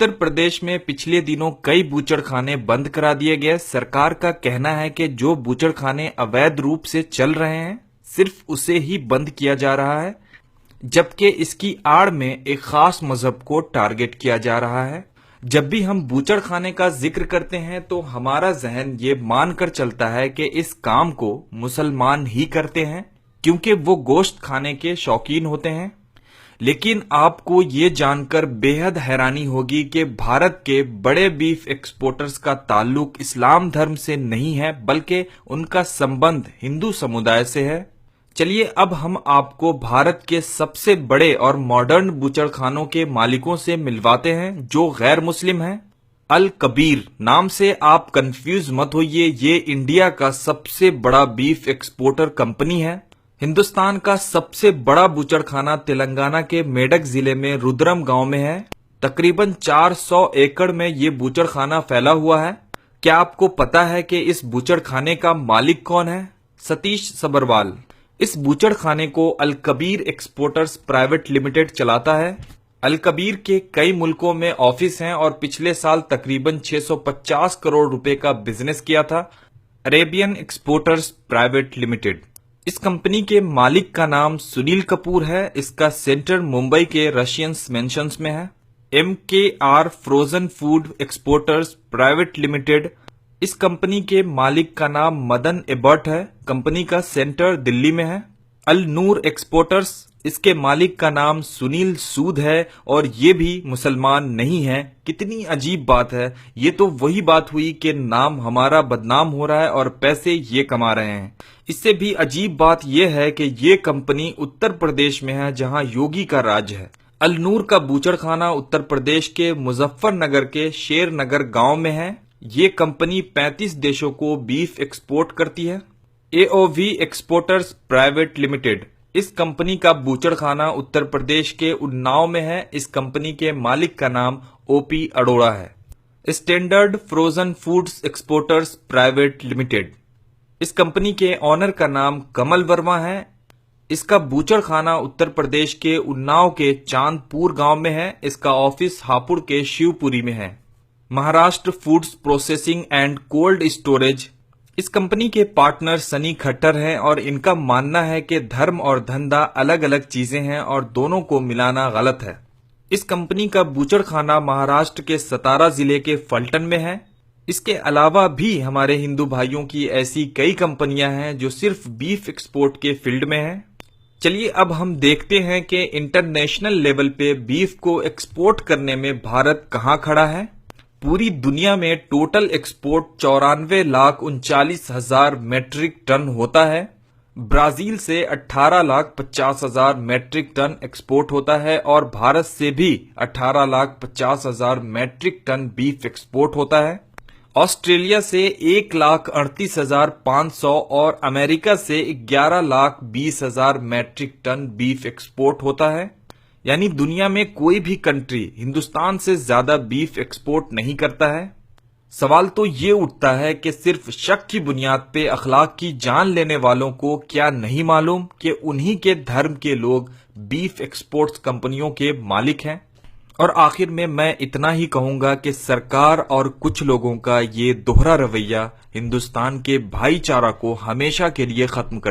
उत्तर प्रदेश में पिछले दिनों कई बूचड़खाने बंद करा दिए गए। सरकार का कहना है कि जो बूचड़खाने अवैध रूप से चल रहे हैं सिर्फ उसे ही बंद किया जा रहा है, जबकि इसकी आड़ में एक खास मजहब को टारगेट किया जा रहा है। जब भी हम बूचड़खाने का जिक्र करते हैं तो हमारा जहन ये मानकर चलता है कि इस काम को मुसलमान ही करते हैं क्योंकि वो गोश्त खाने के शौकीन होते हैं। लेकिन आपको ये जानकर बेहद हैरानी होगी कि भारत के बड़े बीफ एक्सपोर्टर्स का ताल्लुक इस्लाम धर्म से नहीं है, बल्कि उनका संबंध हिंदू समुदाय से है। चलिए अब हम आपको भारत के सबसे बड़े और मॉडर्न बूचड़खानों के मालिकों से मिलवाते हैं जो गैर मुस्लिम हैं। अल कबीर नाम से आप कंफ्यूज मत होइए, ये इंडिया का सबसे बड़ा बीफ एक्सपोर्टर कंपनी है। हिंदुस्तान का सबसे बड़ा बूचड़खाना तेलंगाना के मेडक जिले में रुद्रम गांव में है। तकरीबन 400 एकड़ में ये बूचड़खाना फैला हुआ है। क्या आपको पता है कि इस बूचड़खाने का मालिक कौन है? सतीश सबरवाल। इस बूचड़खाने को अल कबीर एक्सपोर्टर्स प्राइवेट लिमिटेड चलाता है। अल कबीर के कई मुल्कों में ऑफिस हैं और पिछले साल तकरीबन 650 करोड़ रुपए का बिजनेस किया था। अरेबियन एक्सपोर्टर्स प्राइवेट लिमिटेड, इस कंपनी के मालिक का नाम सुनील कपूर है। इसका सेंटर मुंबई के रशियन मेंशंस में है। MKR frozen food exporters private limited, इस कंपनी के मालिक का नाम मदन एबर्ट है। कंपनी का सेंटर दिल्ली में है। अल नूर एक्सपोर्टर्स, इसके मालिक का नाम सुनील सूद है और ये भी मुसलमान नहीं है। कितनी अजीब बात है। ये तो वही बात हुई कि नाम हमारा बदनाम हो रहा है और पैसे ये कमा रहे हैं। इससे भी अजीब बात यह है कि ये कंपनी उत्तर प्रदेश में है जहां योगी का राज है। अल नूर का बूचड़खाना उत्तर प्रदेश के मुजफ्फरनगर के शेर नगर गांव में है। ये कंपनी 35 देशों को बीफ एक्सपोर्ट करती है। AOV एक्सपोर्टर्स प्राइवेट लिमिटेड, इस कंपनी का बूचड़खाना उत्तर प्रदेश के उन्नाव में है। इस कंपनी के मालिक का नाम OP अरोड़ा है। Standard frozen foods exporters private limited, इस कंपनी के ऑनर का नाम कमल वर्मा है। इसका बूचड़खाना उत्तर प्रदेश के उन्नाव के चांदपुर गांव में है। इसका ऑफिस हापुड़ के शिवपुरी में है। Maharashtra foods processing and cold storage, इस कंपनी के पार्टनर सनी खट्टर हैं और इनका मानना है कि धर्म और धंधा अलग अलग चीजें हैं और दोनों को मिलाना गलत है। इस कंपनी का बूचड़खाना महाराष्ट्र के सतारा जिले के फलटन में है। इसके अलावा भी हमारे हिंदू भाइयों की ऐसी कई कंपनियां हैं जो सिर्फ बीफ एक्सपोर्ट के फील्ड में हैं। चलिए अब हम देखते हैं कि इंटरनेशनल लेवल पे बीफ को एक्सपोर्ट करने में भारत कहां खड़ा है। पूरी दुनिया में टोटल एक्सपोर्ट 94,39,000 मैट्रिक टन होता है। ब्राजील से 18,50,000 मैट्रिक टन एक्सपोर्ट होता है और भारत से भी 18,50,000 मैट्रिक टन बीफ एक्सपोर्ट होता है। ऑस्ट्रेलिया से 1,38,500 और अमेरिका से 11,20,000 मैट्रिक टन बीफ एक्सपोर्ट होता है। यानी दुनिया में कोई भी कंट्री हिंदुस्तान से ज्यादा बीफ एक्सपोर्ट नहीं करता है। सवाल तो ये उठता है कि सिर्फ शक की बुनियाद पे अखलाक की जान लेने वालों को क्या नहीं मालूम कि उन्हीं के धर्म के लोग बीफ एक्सपोर्ट्स कंपनियों के मालिक हैं। और आखिर में मैं इतना ही कहूंगा कि सरकार और कुछ लोगों का ये दोहरा रवैया हिंदुस्तान के भाईचारा को हमेशा के लिए खत्म कर